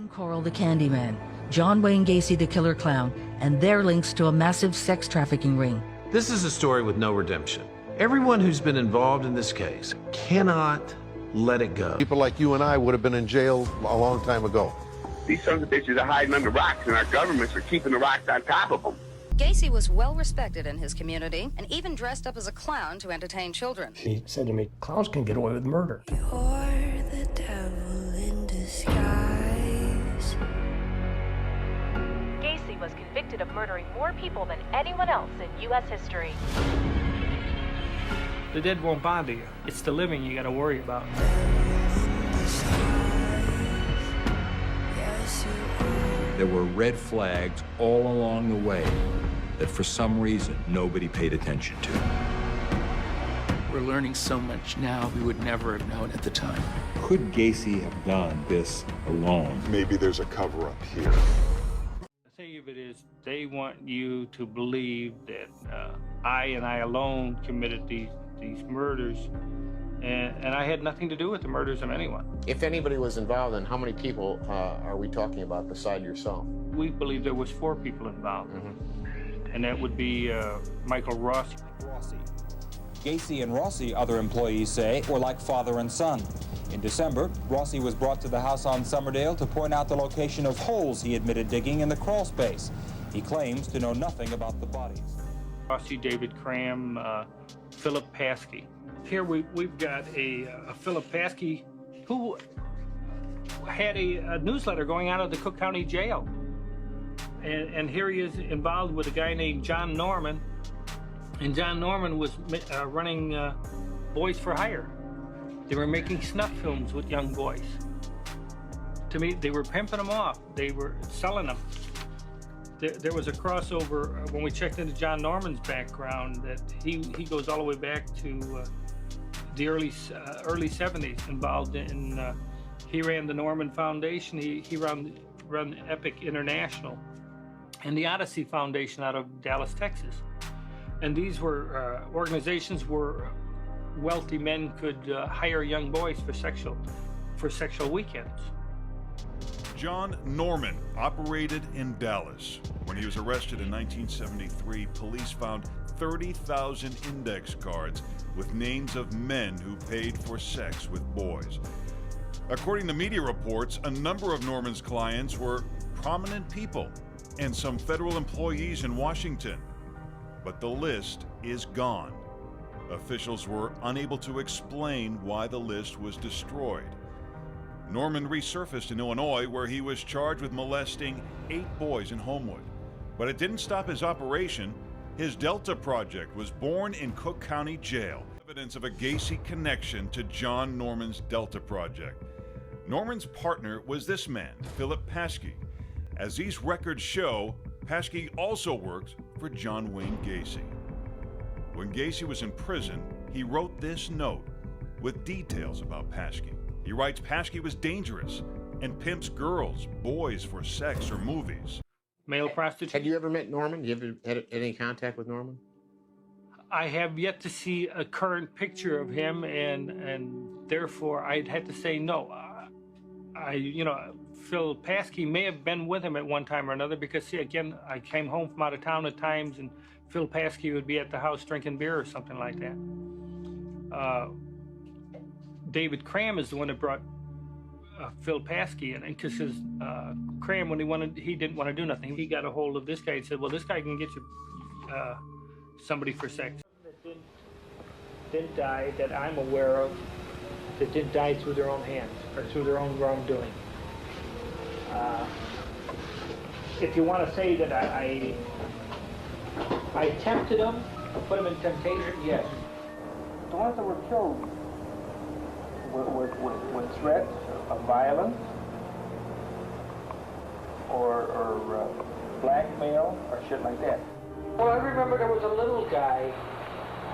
Carell the Candyman, John Wayne Gacy the Killer Clown, and their links to a massive sex trafficking ring. This is a story with no redemption. Everyone who's been involved in this case cannot let it go. People like you and I would have been in jail a long time ago. These sons of bitches are hiding under rocks, and our governments are keeping the rocks on top of them. Gacy was well respected in his community and even dressed up as a clown to entertain children. He said to me, clowns can get away with murder. You're the devil in disguise. Gacy was convicted of murdering more people than anyone else in U.S. history. The dead won't bother you. It's the living you gotta worry about. There were red flags all along the way that for some reason nobody paid attention to. We're learning so much now we would never have known at the time. Could Gacy have done this alone? Maybe there's a cover-up here. The thing of it is, they want you to believe that I and I alone committed these murders, and I had nothing to do with the murders of anyone. If anybody was involved, then how many people are we talking about beside yourself? We believe there was 4 people involved, and that would be Michael Rossi. Gacy and Rossi, other employees say, were like father and son. In December, Rossi was brought to the house on Summerdale to point out the location of holes he admitted digging in the crawl space. He claims to know nothing about the bodies. Rossi, David Cram, Philip Paskey. Here we've got a Philip Paskey who had a newsletter going out of the Cook County Jail. And here he is involved with a guy named John Norman. And John Norman was running Boys for Hire. They were making snuff films with young boys. To me, they were pimping them off. They were selling them. There was a crossover when we checked into John Norman's background that he goes all the way back to the early 70s, involved in, he ran the Norman Foundation, he run Epic International, and the Odyssey Foundation out of Dallas, Texas. And these were organizations where wealthy men could hire young boys for sexual weekends. John Norman operated in Dallas. When he was arrested in 1973, police found 30,000 index cards with names of men who paid for sex with boys. According to media reports, a number of Norman's clients were prominent people and some federal employees in Washington. But the list is gone. Officials were unable to explain why the list was destroyed. Norman resurfaced in Illinois, where he was charged with molesting 8 boys in Homewood. But it didn't stop his operation. His Delta Project was born in Cook County Jail. Evidence of a Gacy connection to John Norman's Delta Project. Norman's partner was this man, Philip Paskey. As these records show, Paskey also worked for John Wayne Gacy. When Gacy was in prison, he wrote this note with details about Paskey. He writes Paskey was dangerous and pimps girls, boys for sex or movies. Male prostitution. Had you ever met Norman? You ever had any contact with Norman? I have yet to see a current picture of him, and therefore I'd had to say no. Phil Paskey may have been with him at one time or another, because, see, again, I came home from out of town at times, and Phil Paskey would be at the house drinking beer or something like that. David Cram is the one that brought Phil Paskey in, and because Cram, when he didn't want to do nothing, he got a hold of this guy and said, well, this guy can get you somebody for sex. That didn't die, that I'm aware of, that didn't die through their own hands or through their own wrongdoing. If you want to say that I tempted them, put them in temptation, yes. The ones that were killed with threats of violence or blackmail or shit like that. Well, I remember there was a little guy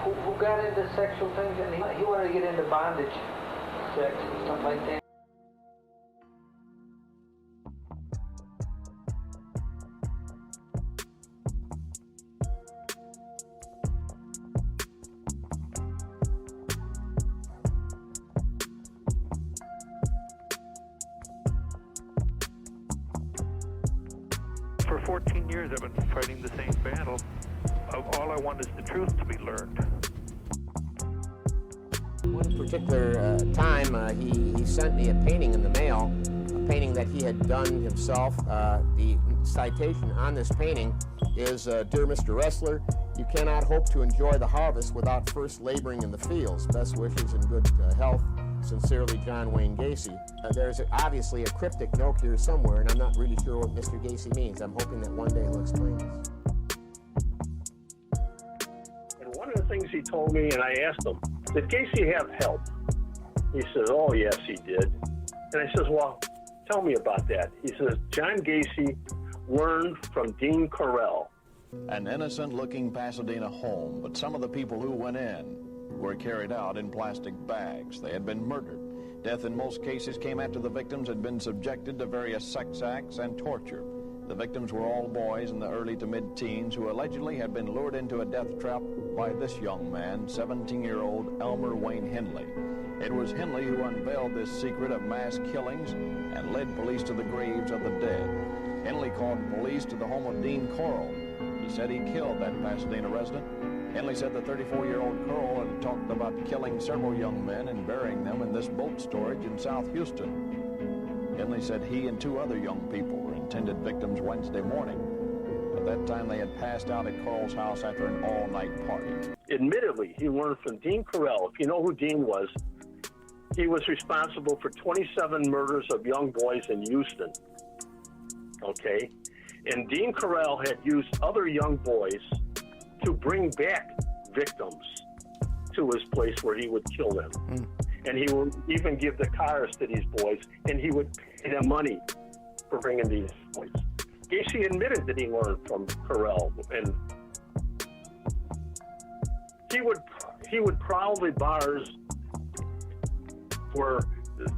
who got into sexual things, and he wanted to get into bondage sex and stuff like that. 14 years I've been fighting the same battle. All I want is the truth to be learned. One particular time, he sent me a painting in the mail, a painting that he had done himself. The citation on this painting is, Dear Mr. Wrestler, you cannot hope to enjoy the harvest without first laboring in the fields. Best wishes and good health. Sincerely, John Wayne Gacy. There's obviously a cryptic note here somewhere, and I'm not really sure what Mr. Gacy means. I'm hoping that one day he'll explain this. And one of the things he told me, and I asked him, did Gacy have help? He says, oh, yes, he did. And I says, well, tell me about that. He says, John Gacy learned from Dean Carell. An innocent-looking Pasadena home, but some of the people who went in were carried out in plastic bags. They had been murdered. Death in most cases came after the victims had been subjected to various sex acts and torture. The victims were all boys in the early to mid-teens who allegedly had been lured into a death trap by this young man, 17-year-old Elmer Wayne Henley. It was Henley who unveiled this secret of mass killings and led police to the graves of the dead. Henley called police to the home of Dean Carell. He said he killed that Pasadena resident. Henley said the 34-year-old Carell had talked about killing several young men and burying them in this boat storage in South Houston. Henley said he and two other young people were intended victims Wednesday morning. At that time, they had passed out at Carell's house after an all-night party. Admittedly, he learned from Dean Carell. If you know who Dean was, he was responsible for 27 murders of young boys in Houston. Okay? And Dean Carell had used other young boys to bring back victims to his place where he would kill them. And he would even give the cars to these boys, and he would pay them money for bringing these boys. Gacy admitted that he learned from Carell, and he would prowl the bars where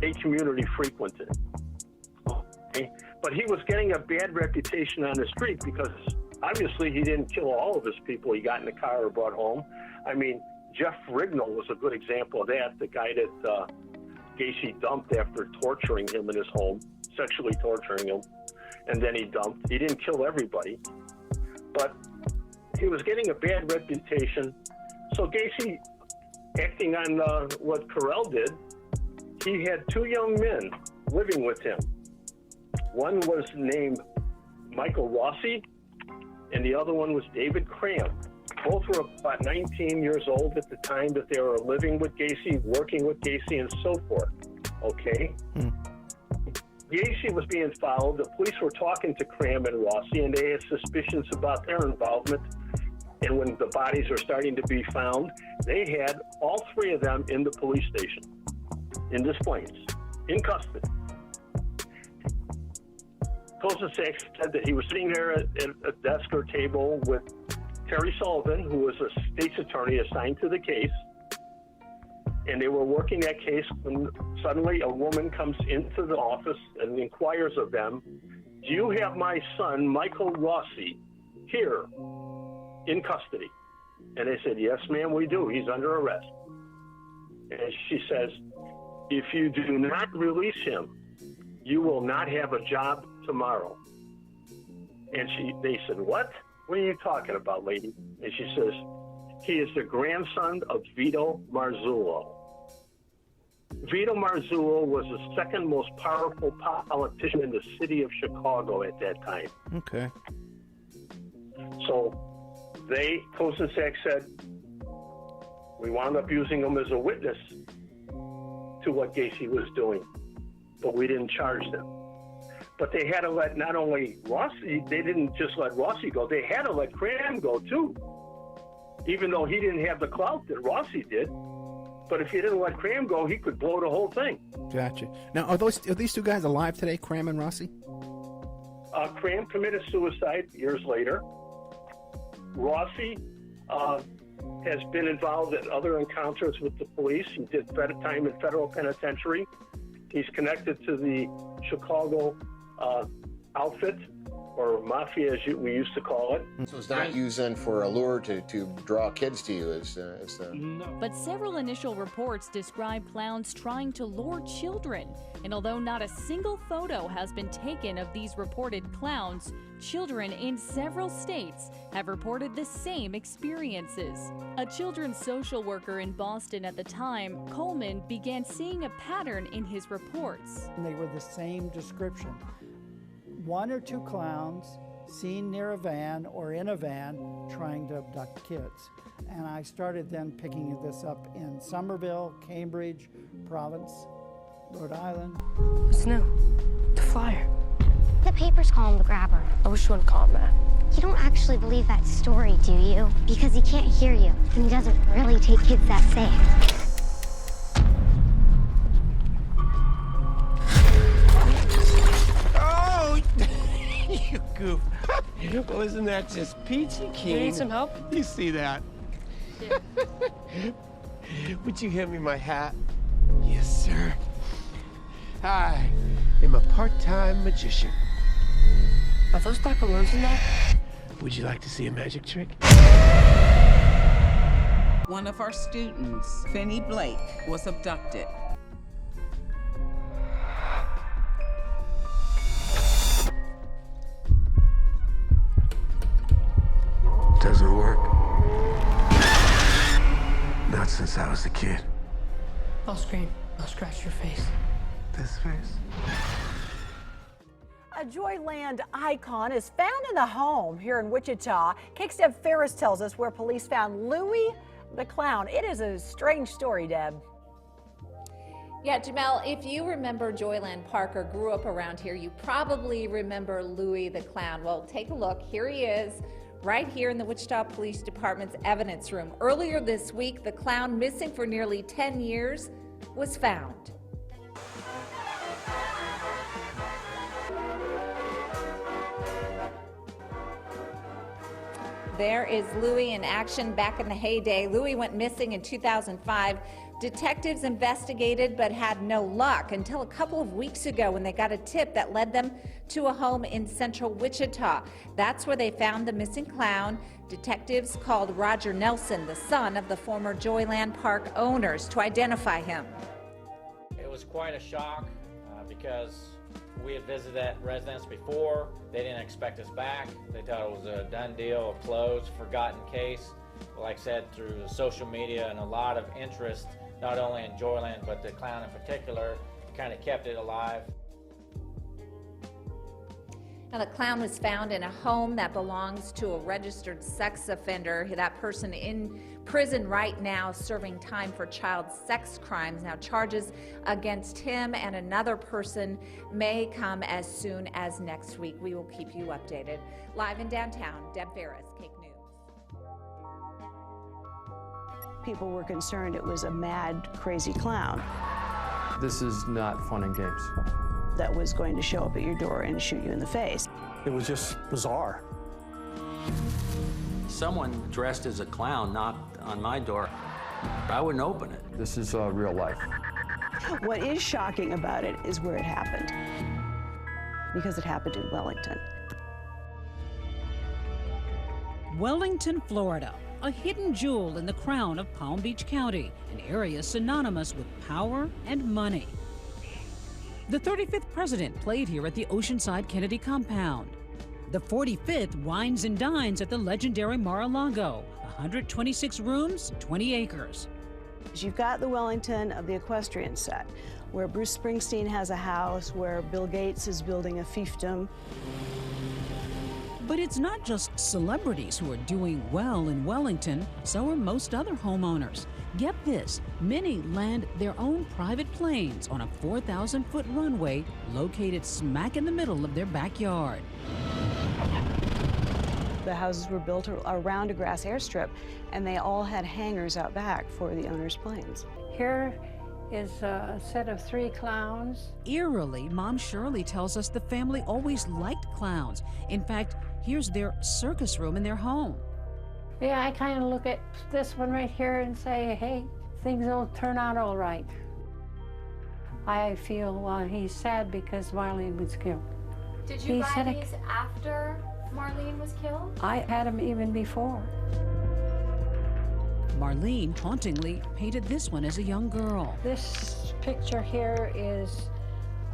a community frequented. Okay? But he was getting a bad reputation on the street because obviously he didn't kill all of his people he got in the car or brought home. I mean, Jeff Rignall was a good example of that, the guy that Gacy dumped after torturing him in his home, sexually torturing him, and then he dumped. He didn't kill everybody, but he was getting a bad reputation. So Gacy, acting on what Carell did, he had two young men living with him. One was named Michael Rossi, and the other one was David Cram. Both were about 19 years old at the time that they were living with Gacy, working with Gacy, and so forth. Okay? Gacy was being followed. The police were talking to Cram and Rossi, and they had suspicions about their involvement. And when the bodies were starting to be found, they had all three of them in the police station, in Des Plaines, in custody. Kozaczek said that he was sitting there at a desk or table with Terry Sullivan, who was a state's attorney assigned to the case, and they were working that case when suddenly a woman comes into the office and inquires of them, do you have my son, Michael Rossi, here in custody? And they said, yes, ma'am, we do. He's under arrest. And she says, if you do not release him, you will not have a job tomorrow. And they said, what? What are you talking about, lady? And she says, he is the grandson of Vito Marzullo. Vito Marzullo was the second most powerful politician in the city of Chicago at that time. Okay. So Kozaczek said, we wound up using him as a witness to what Gacy was doing, but we didn't charge them. But they had to let not only Rossi, they didn't just let Rossi go, they had to let Cram go too. Even though he didn't have the clout that Rossi did. But if you didn't let Cram go, he could blow the whole thing. Gotcha. Now, are these two guys alive today, Cram and Rossi? Cram committed suicide years later. Rossi has been involved in other encounters with the police. He did time in federal penitentiary. He's connected to the Chicago outfit or mafia, as we used to call it. So it's not used then for a lure to draw kids to you, No. But several initial reports describe clowns trying to lure children. And although not a single photo has been taken of these reported clowns, children in several states have reported the same experiences. A children's social worker in Boston at the time, Coleman, began seeing a pattern in his reports. And they were the same description. 1 or 2 clowns seen near a van or in a van trying to abduct kids. And I started then picking this up in Somerville, Cambridge, Providence, Rhode Island. What's new? The flyer. The papers call him the grabber. I wish you wouldn't call him that. You don't actually believe that story, do you? Because he can't hear you, and he doesn't really take kids that safe. Oh! You goof. Well, isn't that just peachy keen? You need some help? You see that? Yeah. Would you hand me my hat? Yes, sir. I am a part-time magician. Are those black balloons in there? Would you like to see a magic trick? One of our students, Finney Blake, was abducted. Doesn't work. Not since I was a kid. I'll scream. I'll scratch your face. This face? A Joyland icon is found in a home here in Wichita. Cakes Deb Ferris tells us where police found Louie the Clown. It is a strange story, Deb. Yeah, Jamel, if you remember Joyland Park or grew up around here, you probably remember Louie the Clown. Well, take a look. Here he is, right here in the Wichita Police Department's evidence room. Earlier this week, the clown, missing for nearly 10 years, was found. There is Louie in action back in the heyday. Louie went missing in 2005. Detectives investigated but had no luck until a couple of weeks ago when they got a tip that led them to a home in central Wichita. That's where they found the missing clown. Detectives called Roger Nelson, the son of the former Joyland Park owners, to identify him. It was quite a shock because we had visited that residence before. They didn't expect us back. They thought it was a done deal, a closed, forgotten case. Like I said, through social media and a lot of interest, not only in Joyland, but the clown in particular, kind of kept it alive. Now, the clown was found in a home that belongs to a registered sex offender. That person in prison right now serving time for child sex crimes. Now, charges against him and another person may come as soon as next week. We will keep you updated. Live in downtown, Deb Ferris, Cake News. People were concerned it was a mad, crazy clown This is not fun and games. that was going to show up at your door and shoot you in the face. It was just bizarre. Someone dressed as a clown knocked on my door. I wouldn't open it. This is real life. What is shocking about it is where it happened, because it happened in Wellington. Wellington, Florida, a hidden jewel in the crown of Palm Beach County, an area synonymous with power and money. The 35th president played here at the Oceanside Kennedy compound. The 45th wines and dines at the legendary Mar-a-Lago, 126 rooms, 20 acres. You've got the Wellington of the equestrian set, where Bruce Springsteen has a house, where Bill Gates is building a fiefdom. But it's not just celebrities who are doing well in Wellington, so are most other homeowners. Get this, many land their own private planes on a 4,000-foot runway located smack in the middle of their backyard. The houses were built around a grass airstrip, and they all had hangars out back for the owners' planes. Here is a set of 3 clowns. Eerily, Mom Shirley tells us the family always liked clowns. In fact, here's their circus room in their home. Yeah, I kind of look at this one right here and say, hey, things will turn out all right. I feel he's sad because Marlene was killed. Did He you buy said it- these after Marlene was killed? I had them even before. Marlene tauntingly painted this one as a young girl. This picture here is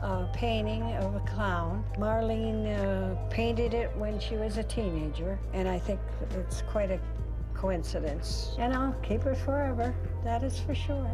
a painting of a clown. Marlene painted it when she was a teenager, and I think it's quite a coincidence. And I'll keep it forever, that is for sure.